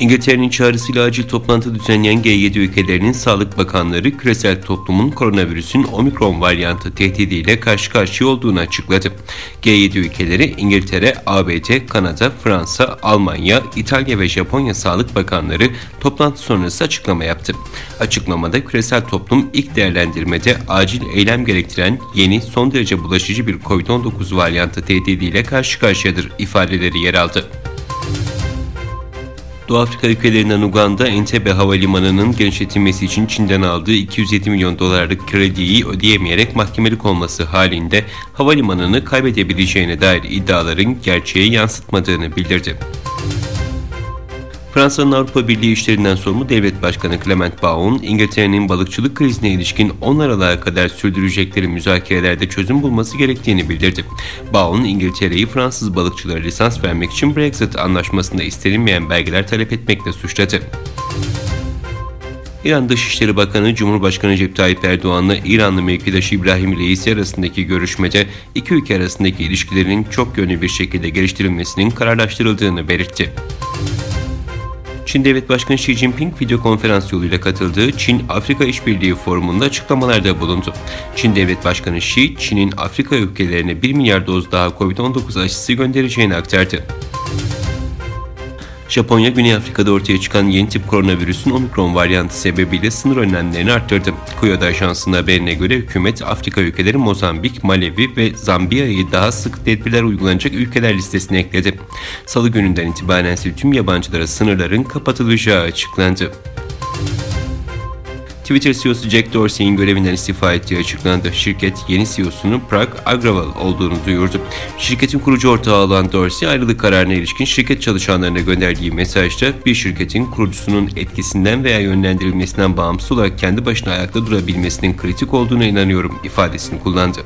İngiltere'nin çağrısıyla acil toplantı düzenleyen G7 ülkelerinin sağlık bakanları küresel toplumun koronavirüsün omikron varyantı tehdidiyle karşı karşıya olduğunu açıkladı. G7 ülkeleri İngiltere, ABD, Kanada, Fransa, Almanya, İtalya ve Japonya sağlık bakanları toplantı sonrası açıklama yaptı. Açıklamada küresel toplum ilk değerlendirmede acil eylem gerektiren yeni son derece bulaşıcı bir COVID-19 varyantı tehdidiyle karşı karşıyadır ifadeleri yer aldı. Doğu Afrika ülkelerinden Uganda, Entebbe Havalimanı'nın genişletilmesi için Çin'den aldığı 207 milyon dolarlık krediyi ödeyemeyerek mahkemelik olması halinde havalimanını kaybedebileceğine dair iddiaların gerçeği yansıtmadığını bildirdi. Fransa'nın Avrupa Birliği işlerinden sorumlu Devlet Başkanı Clement Beaune, İngiltere'nin balıkçılık krizine ilişkin 10 Aralık'a kadar sürdürecekleri müzakerelerde çözüm bulması gerektiğini bildirdi. Beaune, İngiltere'yi Fransız balıkçılara lisans vermek için Brexit anlaşmasında istenilmeyen belgeler talep etmekle suçladı. İran Dışişleri Bakanı Cumhurbaşkanı Recep Tayyip Erdoğan'la İranlı mevkidaşı İbrahim Reisi arasındaki görüşmede iki ülke arasındaki ilişkilerin çok yönlü bir şekilde geliştirilmesinin kararlaştırıldığını belirtti. Çin Devlet Başkanı Xi Jinping video konferans yoluyla katıldığı Çin-Afrika İşbirliği Forumu'nda açıklamalarda bulundu. Çin Devlet Başkanı Xi, Çin'in Afrika ülkelerine 1 milyar doz daha COVID-19 aşısı göndereceğini aktardı. Japonya, Güney Afrika'da ortaya çıkan yeni tip koronavirüsün omikron varyantı sebebiyle sınır önlemlerini arttırdı. Kyoto Ajansı'nın haberine göre hükümet Afrika ülkeleri Mozambik, Malevi ve Zambiya'yı daha sık tedbirler uygulanacak ülkeler listesine ekledi. Salı gününden itibaren ise tüm yabancılara sınırların kapatılacağı açıklandı. Twitter CEO'su Jack Dorsey'in görevinden istifa ettiği açıklandı. Şirket yeni CEO'sunun Parag Agrawal olduğunu duyurdu. Şirketin kurucu ortağı olan Dorsey, ayrılık kararına ilişkin şirket çalışanlarına gönderdiği mesajda bir şirketin kurucusunun etkisinden veya yönlendirilmesinden bağımsız olarak kendi başına ayakta durabilmesinin kritik olduğuna inanıyorum ifadesini kullandı.